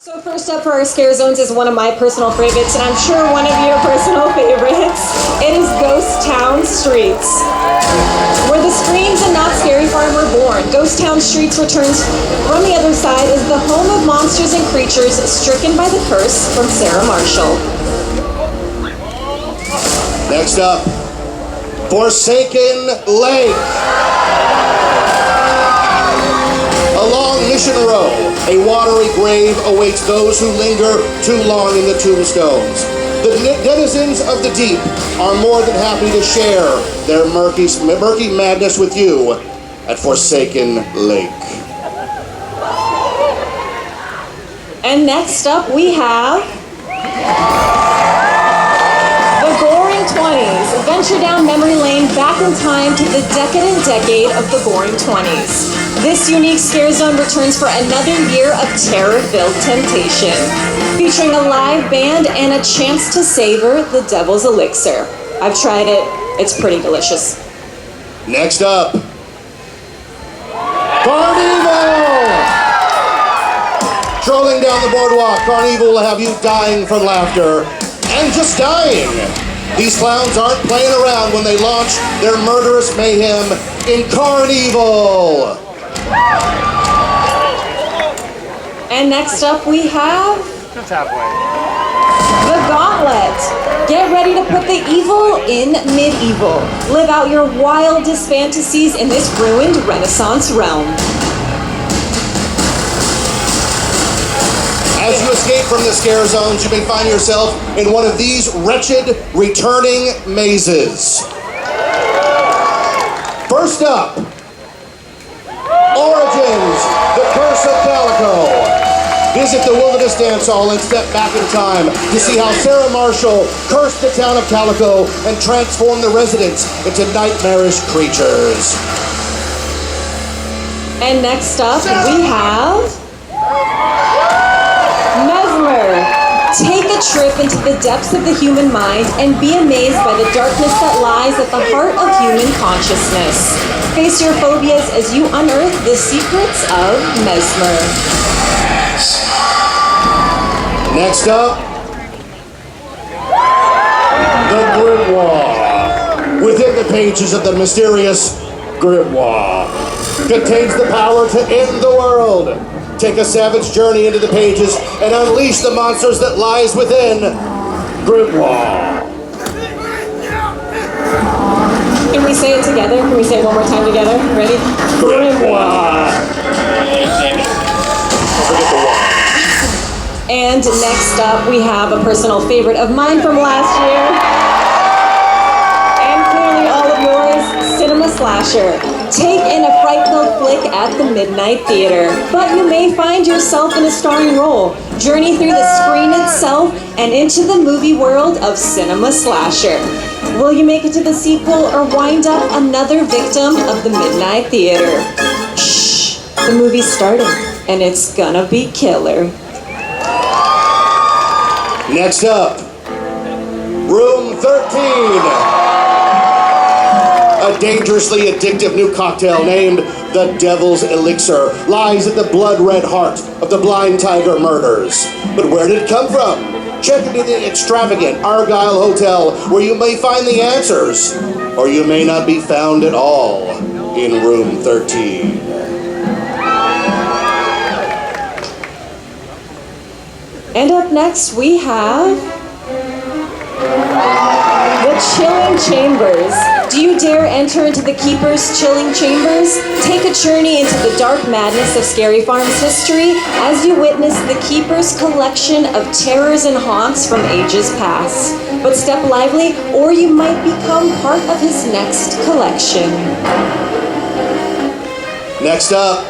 So first up for our Scare Zones is one of my personal favorites, and I'm sure one of your personal favorites. It is Ghost Town Streets. Where the screams and not Scary Farm were born, Ghost Town Streets returns from the other side is the home of monsters and creatures stricken by the curse from Sarah Marshall. Next up, Forsaken Lake. Along Mission Row, a watery grave awaits those who linger too long in the tombstones. The denizens of the deep are more than happy to share their murky madness with you at Forsaken Lake. And next up we have the Goring 20s. Venture down memory lane back in time to the decadent decade of the Goring 20s. This unique Scare Zone returns for another year of terror-filled temptation, featuring a live band and a chance to savor the Devil's Elixir. I've tried it. It's pretty delicious. Next up, Carnival! Strolling down the boardwalk, Carnival will have you dying from laughter, and just dying. These clowns aren't playing around when they launch their murderous mayhem in Carnival. And next up we have Just halfway. the Gauntlet. Get ready to put the evil in medieval. Live out your wildest fantasies in this ruined Renaissance realm. As you escape from the Scare Zones, you may find yourself in one of these wretched returning mazes. First up, Origins, the Curse of Calico. Visit the Wilderness Dance Hall and step back in time to see how Sarah Marshall cursed the town of Calico and transformed the residents into nightmarish creatures. And next up we have Mesmer. Take a trip into the depths of the human mind and be amazed by the darkness that lies at the heart of human consciousness. Face your phobias as you unearth the secrets of Mesmer. Next up, the Grimoire. Within the pages of the mysterious Grimoire contains the power to end the world. Take a savage journey into the pages and unleash the monsters that lies within Grimoire. Can we say it together? Can we say it one more time together? Ready? Grimoire. Forget the wall. And next up, we have a personal favorite of mine from last year, and clearly all of yours, Cinema Slasher. Take in a fright-filled flick at the Midnight Theater, but you may find yourself in a starring role. Journey through the screen itself and into the movie world of Cinema Slasher. Will you make it to the sequel or wind up another victim of the Midnight Theater? Shh, the movie's starting, and it's gonna be killer. Next up, Room 13. A dangerously addictive new cocktail named the Devil's Elixir lies at the blood-red heart of the Blind Tiger murders. But where did it come from? Check into the extravagant Argyle Hotel where you may find the answers, or you may not be found at all in Room 13. And up next we have the Chilling Chambers. Do you dare enter into the Keeper's chilling chambers? Take a journey into the dark madness of Scary Farm's history as you witness the Keeper's collection of terrors and haunts from ages past. But step lively, or you might become part of his next collection. Next up,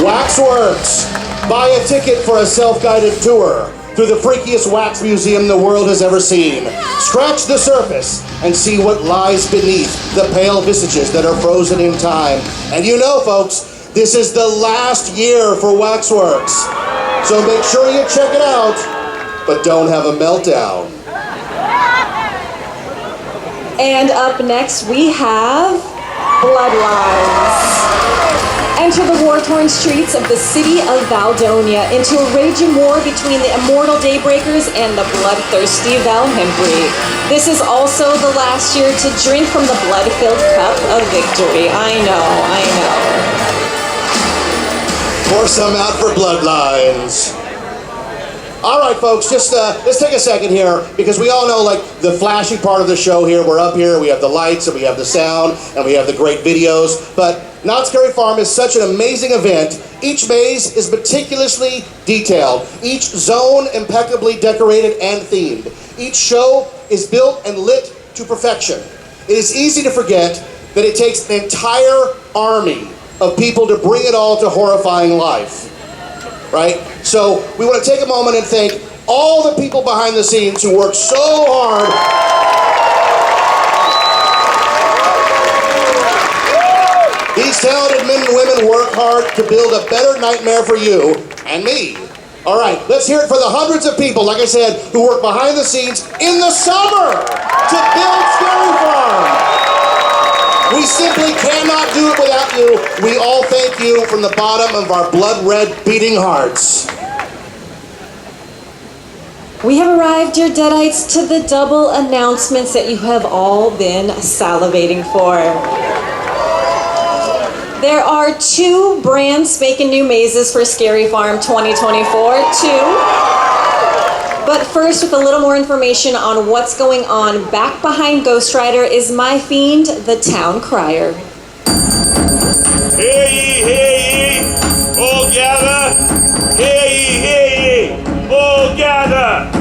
Waxworks. Buy a ticket for a self-guided tour through the freakiest wax museum the world has ever seen. Scratch the surface and see what lies beneath the pale visages that are frozen in time. And you know, folks, this is the last year for Waxworks. So make sure you check it out, but don't have a meltdown. And up next we have Bloodlines. enter the war-torn streets of the city of Valdonia into a raging war between the immortal Daybreakers and the bloodthirsty Valhempry. This is also the last year to drink from the blood-filled cup of victory. I know. Pour some out for Bloodlines. All right, folks, just let's take a second here, because we all know, like, the flashy part of the show here. We're up here, we have the lights, and we have the sound, and we have the great videos. But Knott's Scary Farm is such an amazing event. Each maze is meticulously detailed. Each zone impeccably decorated and themed. Each show is built and lit to perfection. It is easy to forget that it takes an entire army of people to bring it all to horrifying life. Right? So we want to take a moment and thank all the people behind the scenes who work so hard. These talented men and women work hard to build a better nightmare for you and me. All right, let's hear it for the hundreds of people, like I said, who work behind the scenes in the summer to build Scary Farm. We simply cannot do it without you. We all thank you from the bottom of our blood-red beating hearts. We have arrived, dear Deadites, to the double announcements that you have all been salivating for. There are 2 brand spanking new mazes for Scary Farm 2024. 2. But first, with a little more information on what's going on back behind Ghost Rider is my fiend, the Town Crier. Hear ye, all gather. Hear ye, all gather.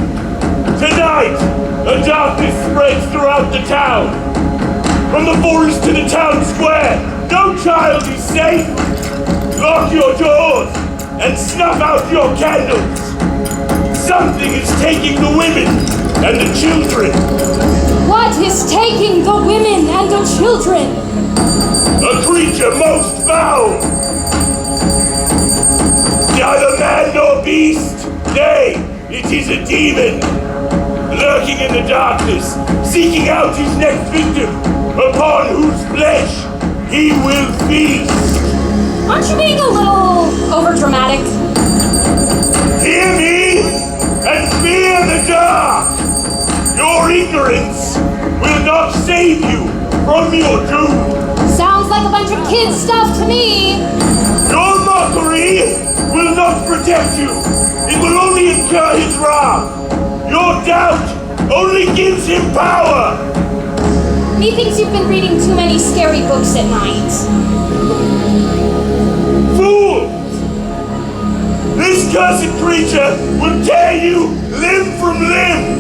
Tonight, the darkness spreads throughout the town. From the forest to the town square, no child is safe. Lock your doors and snuff out your candles. Something is taking the women and the children. What is taking the women and the children? A creature most foul. Neither man nor beast. Nay, it is a demon. Lurking in the darkness, seeking out his next victim, upon whose flesh he will feast. Aren't you being a little overdramatic? Hear me and fear the dark. Your ignorance will not save you from your doom. Sounds like a bunch of kid stuff to me. Your mockery will not protect you. It will only incur his wrath. Your doubt only gives him power. He thinks you've been reading too many scary books at night. Fool! This cursed creature will tear you limb from limb.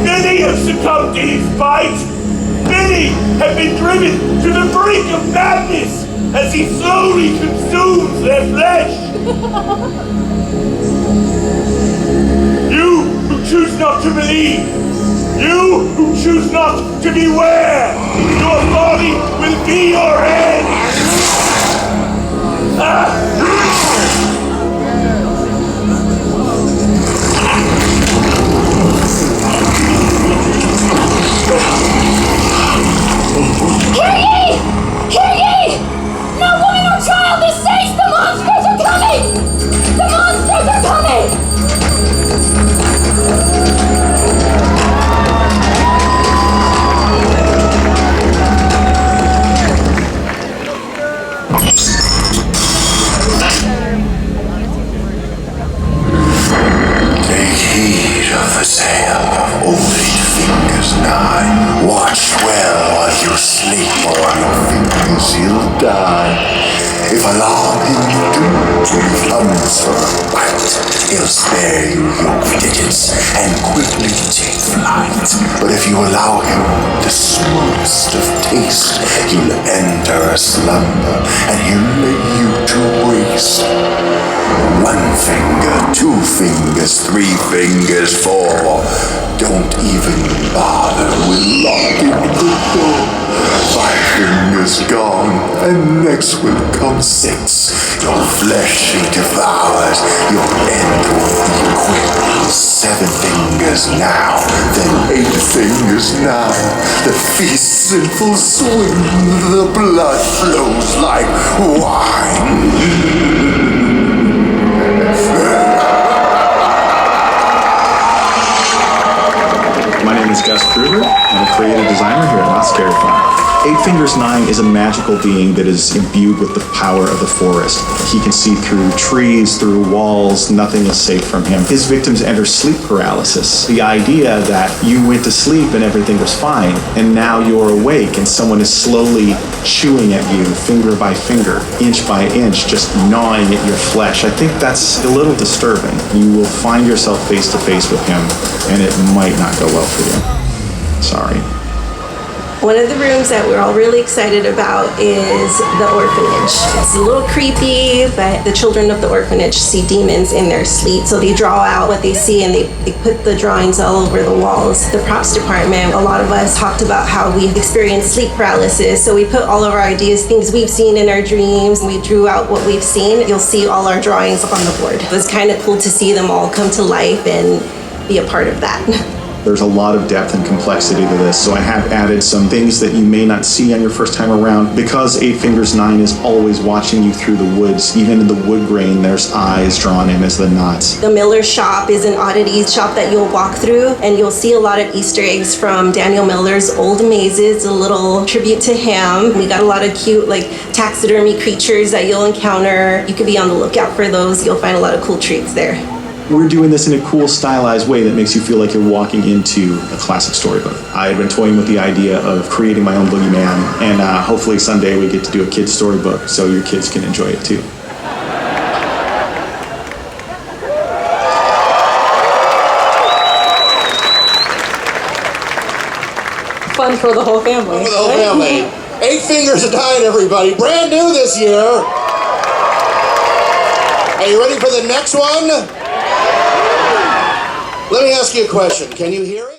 Many have succumbed to his bite. Many have been driven to the brink of madness as he slowly consumes their flesh. You who choose not to believe, you who choose not to beware, your body will be your head. Hear ye! Hear ye! No woman or child is safe! The monsters are coming! The monsters are coming! Take heed of the tale of old 8 fingers nigh. Watch well while you sleep, or on your fingers he'll die. If allow him to become so white, he'll spare you your digits and quickly take flight. But if you allow him the smoothest of taste, he'll enter a slumber and he'll lay you to waste. 1 finger, 2 fingers, 3 fingers, 4. Don't even bother with locking the door. 5 fingers gone, and next will come 6. Your flesh he devours, your end will be quick. 7 fingers now, then 8 fingers now. The feast's in full swing, the blood flows like wine. My name is Gus Kruger. I'm a creative designer here at Not Scary Farm. 8 Fingers 9 is a magical being that is imbued with the power of the forest. He can see through trees, through walls, nothing is safe from him. His victims enter sleep paralysis. The idea that you went to sleep and everything was fine, and now you're awake and someone is slowly chewing at you, finger by finger, inch by inch, just gnawing at your flesh. I think that's a little disturbing. You will find yourself face to face with him, and it might not go well for you. Sorry. One of the rooms that we're all really excited about is the orphanage. It's a little creepy, but the children of the orphanage see demons in their sleep. So they draw out what they see and they put the drawings all over the walls. The props department, a lot of us talked about how we experienced sleep paralysis. So we put all of our ideas, things we've seen in our dreams. We drew out what we've seen. You'll see all our drawings on the board. It was kind of cool to see them all come to life and be a part of that. There's a lot of depth and complexity to this, so I have added some things that you may not see on your first time around. Because 8 Fingers 9 is always watching you through the woods, even in the wood grain, there's eyes drawn in as the knots. The Miller shop is an oddity shop that you'll walk through, and you'll see a lot of Easter eggs from Daniel Miller's old mazes, a little tribute to him. We got a lot of cute, like, taxidermy creatures that you'll encounter. You could be on the lookout for those. You'll find a lot of cool treats there. We're doing this in a cool, stylized way that makes you feel like you're walking into a classic storybook. I've been toying with the idea of creating my own boogeyman, and hopefully someday we get to do a kid's storybook so your kids can enjoy it too. Fun for the whole family. For the whole family. 8 Fingers 9, everybody. Brand new this year. Are you ready for the next one? Let me ask you a question. Can you hear it?